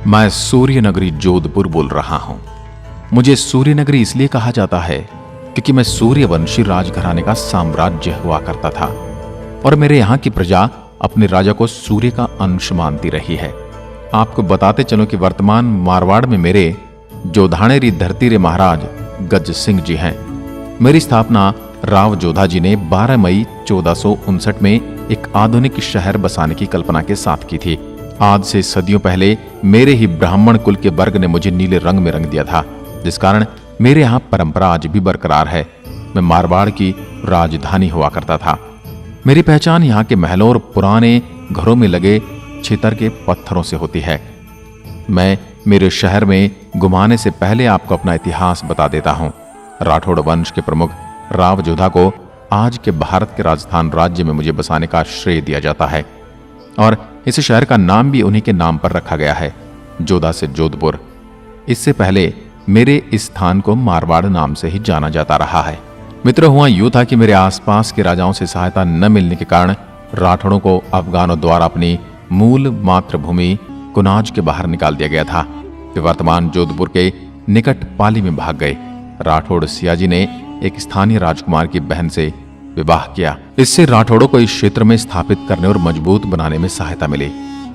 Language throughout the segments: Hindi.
मैं सूर्यनगरी जोधपुर बोल रहा हूं। मुझे सूर्यनगरी इसलिए कहा जाता है क्योंकि मैं सूर्यवंशी राजघराने का साम्राज्य हुआ करता था और मेरे यहाँ की प्रजा अपने राजा को सूर्य का अंश मानती रही है। आपको बताते चलो कि वर्तमान मारवाड़ में मेरे जोधानेरी धरती रे महाराज गज सिंह जी हैं। मेरी स्थापना राव जोधा जी ने 12 मई 1459 में एक आधुनिक शहर बसाने की कल्पना के साथ की थी। आज से सदियों पहले मेरे ही ब्राह्मण कुल के वर्ग ने मुझे नीले रंग में रंग दिया था, जिस कारण मेरे यहाँ परंपरा आज भी बरकरार है। मैं मारवाड़ की राजधानी हुआ करता था। मेरी पहचान यहाँ के महलों और पुराने घरों में लगे छितर के पत्थरों से होती है। मैं मेरे शहर में घुमाने से पहले आपको अपना इतिहास बता देता हूँ। राठौड़ वंश के प्रमुख राव जोधा को आज के भारत के राजस्थान राज्य में मुझे बसाने का श्रेय दिया जाता है और इस शहर का नाम भी उन्हीं के नाम पर रखा गया है, जोधा से जोधपुर। इससे पहले मेरे इस स्थान को मारवाड़ नाम से ही जाना जाता रहा है। मित्रों, हुआ यूं था कि मेरे आसपास के राजाओं से सहायता न मिलने के कारण राठौड़ों को अफगानों द्वारा अपनी मूल मातृभूमि कुनाज के बाहर निकाल दिया गया था। वे वर्तमान जोधपुर के निकट पाली में भाग गए। राठौड़ सियाजी ने एक स्थानीय राजकुमार की बहन से विवाह किया। इससे राठौड़ों को इस क्षेत्र में स्थापित करने और मजबूत बनाने में सहायता मिली।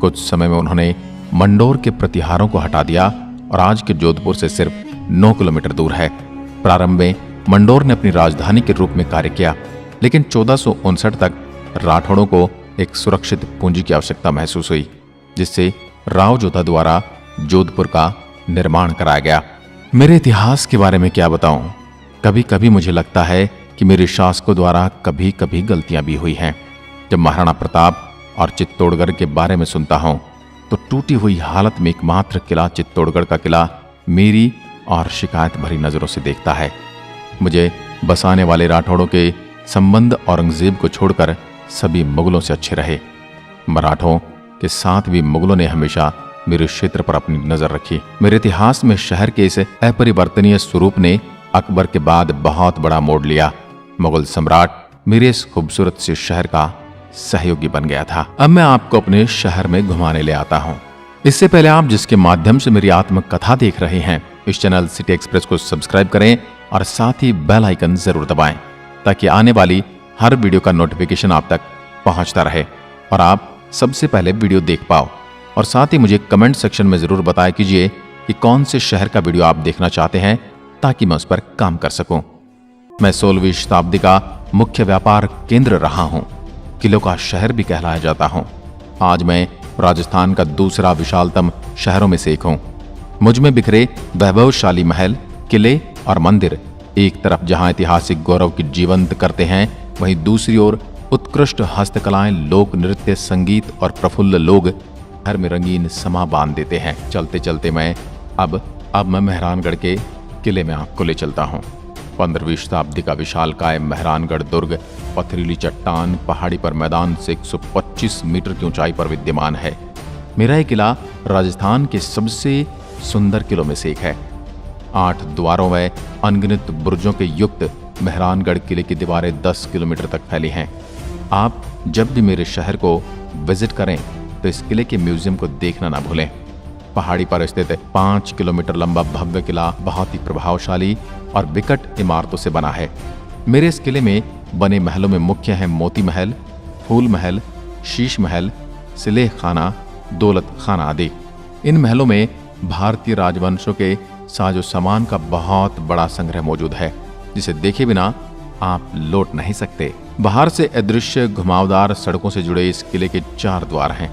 कुछ समय में उन्होंने मंडोर के प्रतिहारों को हटा दिया और आज के जोधपुर से सिर्फ 9 किलोमीटर दूर है। प्रारंभ में मंडोर ने अपनी राजधानी के रूप में कार्य किया, लेकिन 1459 तक राठौड़ों को एक सुरक्षित पूंजी की आवश्यकता महसूस हुई, जिससे राव जोधा द्वारा जोधपुर का निर्माण कराया गया। मेरे इतिहास के बारे में क्या बताऊं? कभी कभी मुझे लगता है कि मेरे शासकों द्वारा कभी कभी गलतियां भी हुई हैं। जब महाराणा प्रताप और चित्तौड़गढ़ के बारे में सुनता हूं तो टूटी हुई हालत में एकमात्र किला चित्तौड़गढ़ का किला मेरी और शिकायत भरी नजरों से देखता है। मुझे बसाने वाले राठौड़ों के संबंध औरंगजेब को छोड़कर सभी मुगलों से अच्छे रहे। मराठों के साथ भी मुगलों ने हमेशा मेरे क्षेत्र पर अपनी नजर रखी। मेरे इतिहास में शहर के इस अपरिवर्तनीय स्वरूप ने अकबर के बाद बहुत बड़ा मोड़ लिया। मुगल सम्राट मेरे इस खूबसूरत से शहर का सहयोगी बन गया था। अब मैं आपको अपने शहर में घुमाने ले आता हूँ। इससे पहले आप जिसके माध्यम से मेरी आत्मकथा देख रहे हैं, इस चैनल सिटी एक्सप्रेस को सब्सक्राइब करें और साथ ही बेल आइकन जरूर दबाएं, ताकि आने वाली हर वीडियो का नोटिफिकेशन आप तक पहुंचता रहे और आप सबसे पहले वीडियो देख पाओ। और साथ ही मुझे कमेंट सेक्शन में जरूर बताया कीजिए कि कौन से शहर का वीडियो आप देखना चाहते हैं, ताकि मैं उस पर काम कर सकूं। मैं 16वीं शताब्दी का मुख्य व्यापार केंद्र रहा हूं। किलों का शहर भी कहलाया जाता हूं। आज मैं राजस्थान का दूसरा विशालतम शहरों में से एक हूं। मुझ में बिखरे वैभवशाली महल, किले और मंदिर एक तरफ जहां ऐतिहासिक गौरव की जीवंत करते हैं, वहीं दूसरी ओर उत्कृष्ट हस्तकलाएं, लोक नृत्य, संगीत और प्रफुल्ल लोग घर में रंगीन समा बांध देते हैं। चलते चलते मैं अब मैं मेहरानगढ़ के किले में आपको ले चलता हूँ। 15वीं शताब्दी का विशालकाय मेहरानगढ़ दुर्ग पथरीली चट्टान पहाड़ी पर मैदान से 125 मीटर की ऊंचाई पर विद्यमान है। मेरा ये किला राजस्थान के सबसे सुंदर किलों में से एक है। 8 द्वारों व अनगिनत बुर्जों के युक्त मेहरानगढ़ किले की दीवारें 10 किलोमीटर तक फैली हैं। आप जब भी मेरे शहर को विजिट करें तो इस किले के म्यूजियम को देखना ना भूलें। पहाड़ी पर स्थित 5 किलोमीटर लंबा भव्य किला बहुत ही प्रभावशाली और विकट इमारतों से बना है। मेरे इस किले में बने महलों में मुख्य हैं मोती महल, फूल महल, शीश महल, सिलेह खाना, दौलत खाना आदि। इन महलों में भारतीय राजवंशों के साजो सामान का बहुत बड़ा संग्रह मौजूद है, जिसे देखे बिना आप लौट नहीं सकते। बाहर से अदृश्य घुमावदार सड़कों से जुड़े इस किले के 4 द्वार हैं।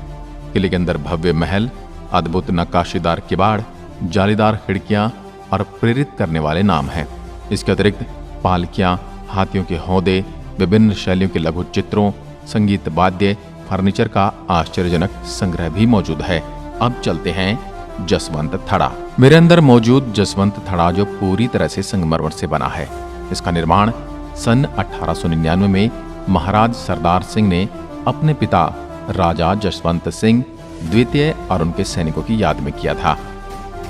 किले के अंदर भव्य महल, अद्भुत नक्काशीदार किवाड़, जालीदार खिड़कियां और प्रेरित करने वाले नाम हैं। इसके अतिरिक्त पालकियां, हाथियों के हौदे, विभिन्न शैलियों के लघु चित्रों, संगीत वाद्य, फर्नीचर का आश्चर्यजनक संग्रह भी मौजूद है। अब चलते हैं जसवंत थड़ा। मेरे अंदर मौजूद जसवंत थड़ा जो पूरी तरह से संगमरमर से बना है। इसका निर्माण सन 1899 में महाराज सरदार सिंह ने अपने पिता राजा जसवंत सिंह द्वितीय और उनके सैनिकों की याद में किया था।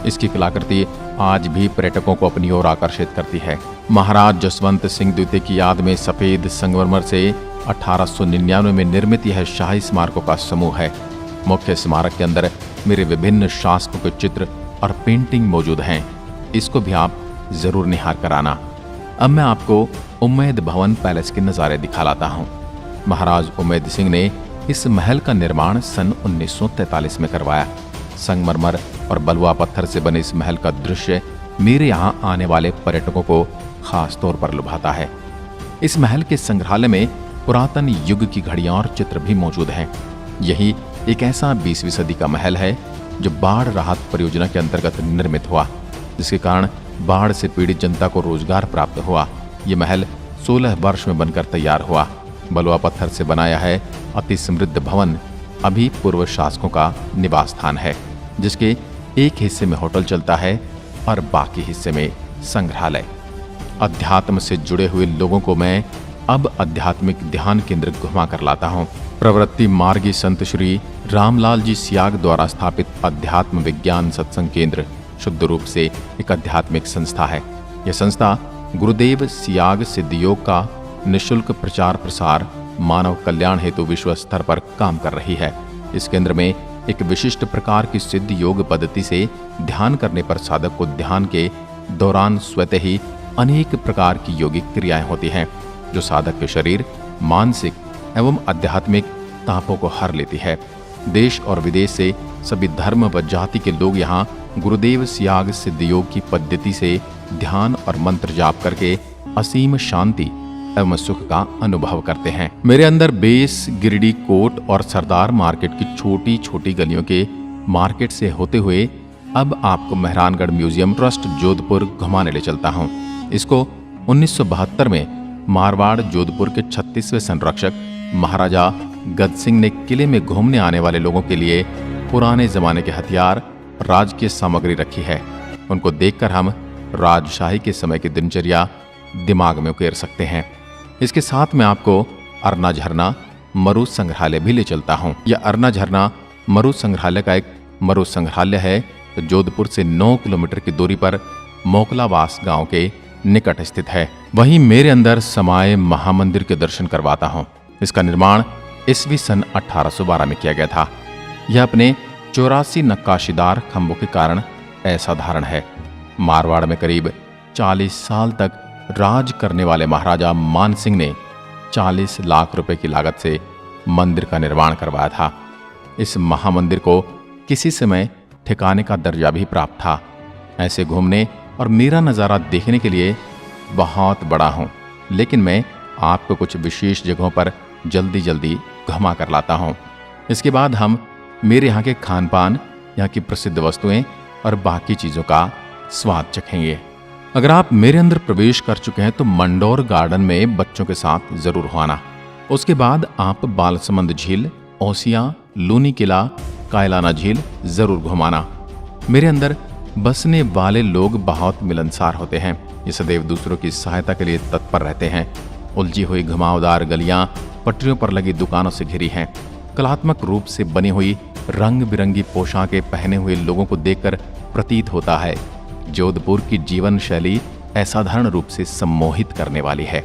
इसकी कलाकृति आज भी पर्यटकों को अपनी ओर आकर्षित करती है। महाराज जसवंत सिंह द्वितीय की याद में सफेद संगमरमर से 1899 में निर्मित यह शाही स्मारकों का समूह है। मुख्य स्मारक के अंदर मेरे विभिन्न शासकों के चित्र और पेंटिंग मौजूद हैं। इसको भी आप जरूर निहार कर आना। अब मैं आपको उम्मेद भवन पैलेस के नज़ारे दिखा लाता हूँ। महाराज उम्मेद सिंह ने इस महल का निर्माण सन 1943 में करवाया। संगमरमर और बलुआ पत्थर से बने इस महल का दृश्य मेरे यहाँ आने वाले पर्यटकों को खास तौर पर लुभाता है। इस महल के संग्रहालय में पुरातन युग की घड़ियां और चित्र भी मौजूद हैं। यही एक ऐसा 20वीं सदी का महल है जो बाढ़ राहत परियोजना के अंतर्गत निर्मित हुआ, जिसके कारण बाढ़ से पीड़ित जनता को रोजगार प्राप्त हुआ। ये महल 16 वर्ष में बनकर तैयार हुआ। बलुआ पत्थर से बनाया है अति समृद्ध भवन अभी पूर्व शासकों का निवास स्थान है, जिसके एक हिस्से में होटल चलता है और बाकी हिस्से में संग्रहालय। अध्यात्म से जुड़े हुए लोगों को मैं अब आध्यात्मिक ध्यान केंद्र घुमा कर लाता हूँ। प्रवृत्ति मार्गी संत श्री रामलाल जी सियाग द्वारा स्थापित अध्यात्म विज्ञान सत्संग केंद्र शुद्ध रूप से एक आध्यात्मिक संस्था है। यह संस्था गुरुदेव सियाग सिद्ध योग का निःशुल्क प्रचार प्रसार मानव कल्याण हेतु विश्व स्तर पर काम कर रही है। इस केंद्र में एक विशिष्ट प्रकार की सिद्ध योग पद्धति से ध्यान करने पर साधक को ध्यान के दौरान स्वतः ही अनेक प्रकार की योगिक क्रियाएं होती हैं, जो साधक के शरीर, मानसिक एवं आध्यात्मिक तापों को हर लेती है। देश और विदेश से सभी धर्म व जाति के लोग यहाँ गुरुदेव सियाग सिद्ध योग की पद्धति से ध्यान और मंत्र जाप करके असीम शांति एवं सुख का अनुभव करते हैं। मेरे अंदर बेस, गिरिडीह कोट और सरदार मार्केट की छोटी छोटी गलियों के मार्केट से होते हुए अब आपको मेहरानगढ़ म्यूजियम ट्रस्ट जोधपुर घुमाने ले चलता हूँ। इसको 1972 में मारवाड़ जोधपुर के 36वें संरक्षक महाराजा गद सिंह ने किले में घूमने आने वाले लोगों के लिए पुराने जमाने के हथियार, राजकीय सामग्री रखी है। उनको देखकर हम राजशाही के समय की दिनचर्या दिमाग में उकेर सकते हैं। इसके साथ मैं आपको अरना झरना मरु संग्रहालय भी ले चलता हूँ। यह अरना झरना मरु संग्रहालय का एक मरु संग्रहालय है, जो जोधपुर से 9 किलोमीटर की दूरी पर मोकलावास गांव के निकट स्थित है। वहीं मेरे अंदर समाये महामंदिर के दर्शन करवाता हूँ। इसका निर्माण ईस्वी सन 1812 में किया गया था। यह अपने 84 नक्काशीदार खंभों के कारण असाधारण है। मारवाड़ में करीब 40 साल तक राज करने वाले महाराजा मान सिंह ने 40 लाख रुपए की लागत से मंदिर का निर्माण करवाया था। इस महामंदिर को किसी समय ठिकाने का दर्जा भी प्राप्त था। ऐसे घूमने और मेरा नज़ारा देखने के लिए बहुत बड़ा हूँ, लेकिन मैं आपको कुछ विशेष जगहों पर जल्दी जल्दी घुमा कर लाता हूँ। इसके बाद हम मेरे यहाँ के खान पान, यहाँ की प्रसिद्ध वस्तुएं और बाकी चीज़ों का स्वाद चखेंगे। अगर आप मेरे अंदर प्रवेश कर चुके हैं तो मंडोर गार्डन में बच्चों के साथ जरूर आना। उसके बाद आप बालसमंद झील, ओसियां, लूनी किला, कायलाना झील जरूर घुमाना। मेरे अंदर बसने वाले लोग बहुत मिलनसार होते हैं। ये सदैव दूसरों की सहायता के लिए तत्पर रहते हैं। उलझी हुई घुमावदार गलियां पटरियों पर लगी दुकानों से घिरी हैं। कलात्मक रूप से बनी हुई रंग बिरंगी पोशाकें पहने हुए लोगों को देखकर प्रतीत होता है जोधपुर की जीवन शैली असाधारण रूप से सम्मोहित करने वाली है।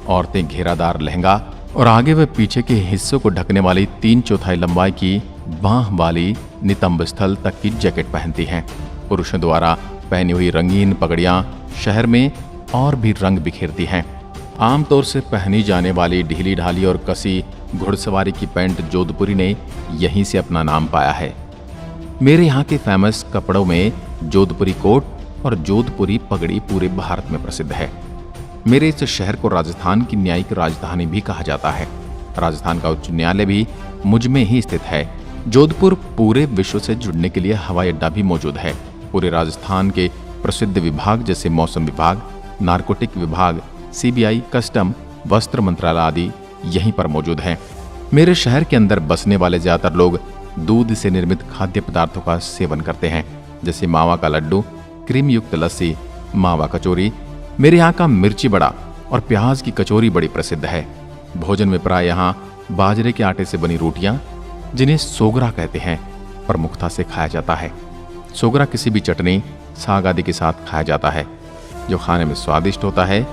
औरतें घेरादार लहंगा और आगे व पीछे के हिस्सों को ढकने वाली 3/4 लंबाई की बांह वाली नितंब स्थल तक की जैकेट पहनती हैं। पुरुषों द्वारा पहनी हुई रंगीन पगड़ियां शहर में और भी रंग बिखेरती हैं। आमतौर से पहनी जाने वाली ढीली ढाली और कसी घुड़सवारी की पैंट जोधपुरी ने यहीं से अपना नाम पाया है। मेरे यहाँ के फेमस कपड़ों में जोधपुरी कोट और जोधपुरी पगड़ी पूरे भारत में प्रसिद्ध है। मेरे इस शहर को राजस्थान की न्यायिक राजधानी भी कहा जाता है। राजस्थान का उच्च न्यायालय भी मुझ में ही स्थित है। जोधपुर पूरे विश्व से जुड़ने के लिए हवाई अड्डा भी मौजूद है। पूरे राजस्थान के प्रसिद्ध विभाग जैसे मौसम विभाग, नारकोटिक विभाग, CBI, कस्टम, वस्त्र मंत्रालय आदि यहीं पर मौजूद हैं। मेरे शहर के अंदर बसने वाले ज्यादातर लोग दूध से निर्मित खाद्य पदार्थों का सेवन करते हैं, जैसे मावा का लड्डू, क्रीम युक्त लस्सी, मावा कचौरी। मेरे यहाँ का मिर्ची बड़ा और प्याज की कचौरी बड़ी प्रसिद्ध है। भोजन में प्राय यहाँ बाजरे के आटे से बनी रोटियां, जिन्हें सोगरा कहते हैं, प्रमुखता से खाया जाता है। सोगरा किसी भी चटनी, साग आदि के साथ खाया जाता है, जो खाने में स्वादिष्ट होता है।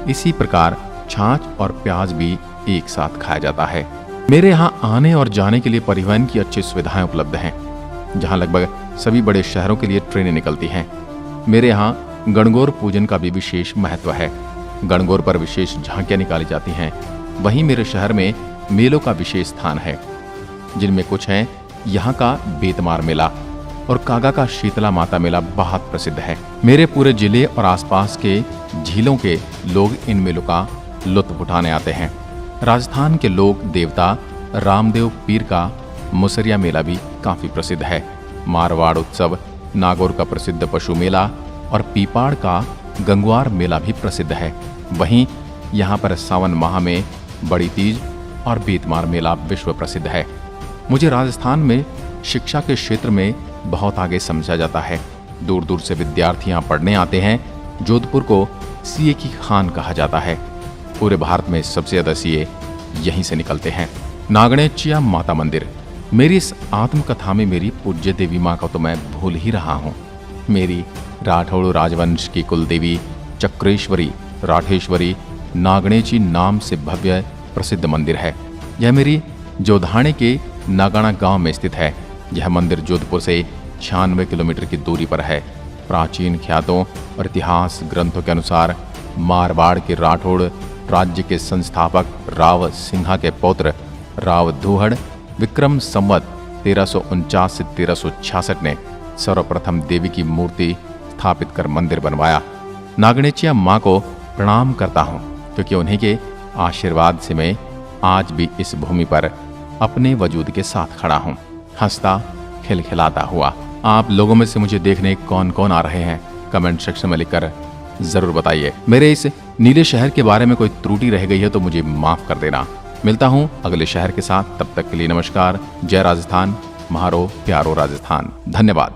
इसी प्रकार छाछ और प्याज भी एक साथ खाया जाता है। मेरे यहाँ आने और जाने के लिए परिवहन की अच्छी सुविधाएं उपलब्ध हैं, जहाँ लगभग सभी बड़े शहरों के लिए ट्रेनें निकलती हैं। मेरे यहाँ गणगौर पूजन का भी विशेष महत्व है। गणगौर पर विशेष झांकियां निकाली जाती हैं। वहीं मेरे शहर में मेलों का विशेष स्थान है, जिनमें कुछ हैं यहाँ का बेतमार मेला और कागा का शीतला माता मेला बहुत प्रसिद्ध है। मेरे पूरे जिले और आसपास के झीलों के लोग इन मेलों का लुत्फ उठाने आते हैं। राजस्थान के लोक देवता रामदेव पीर का मुसरिया मेला भी काफी प्रसिद्ध है। मारवाड़ उत्सव, नागौर का प्रसिद्ध पशु मेला और पीपाड़ का गंगवार मेला भी प्रसिद्ध है। वहीं यहाँ पर सावन माह में बड़ी तीज और बेतमार मेला विश्व प्रसिद्ध है। मुझे राजस्थान में शिक्षा के क्षेत्र में बहुत आगे समझा जाता है। दूर दूर से विद्यार्थी यहाँ पढ़ने आते हैं। जोधपुर को सीए की खान कहा जाता है। पूरे भारत में सबसे ज्यादा सीए यहीं से निकलते हैं। नागणेचिया माता मंदिर। मेरी इस आत्मकथा में मेरी पूज्य देवी माँ को तो मैं भूल ही रहा हूँ। मेरी राठौड़ राजवंश की कुल देवी चक्रेश्वरी राठेश्वरी नागणेची नाम से भव्य प्रसिद्ध मंदिर है। यह मेरी जोधाणे के नागाना गांव में स्थित है। यह मंदिर जोधपुर से 96 किलोमीटर की दूरी पर है। प्राचीन ख्यातों और इतिहास ग्रंथों के अनुसार मारवाड़ के राठौड़ राज्य के संस्थापक राव सिंहा के पौत्र राव धूहड़ विक्रम संवत 1349 से 1366 ने सर्वप्रथम देवी की मूर्ति स्थापित कर मंदिर बनवाया। नागणेचिया माँ को प्रणाम करता हूँ, क्योंकि उन्हीं के आशीर्वाद से मैं आज भी इस भूमि पर अपने वजूद के साथ खड़ा हूँ, हंसता खिलखिलाता हुआ। आप लोगों में से मुझे देखने कौन कौन आ रहे हैं, कमेंट सेक्शन में लिखकर जरूर बताइए। मेरे इस नीले शहर के बारे में कोई त्रुटि रह गई है तो मुझे माफ कर देना। मिलता हूं अगले शहर के साथ, तब तक के लिए नमस्कार। जय राजस्थान, म्हारो प्यारो राजस्थान। धन्यवाद।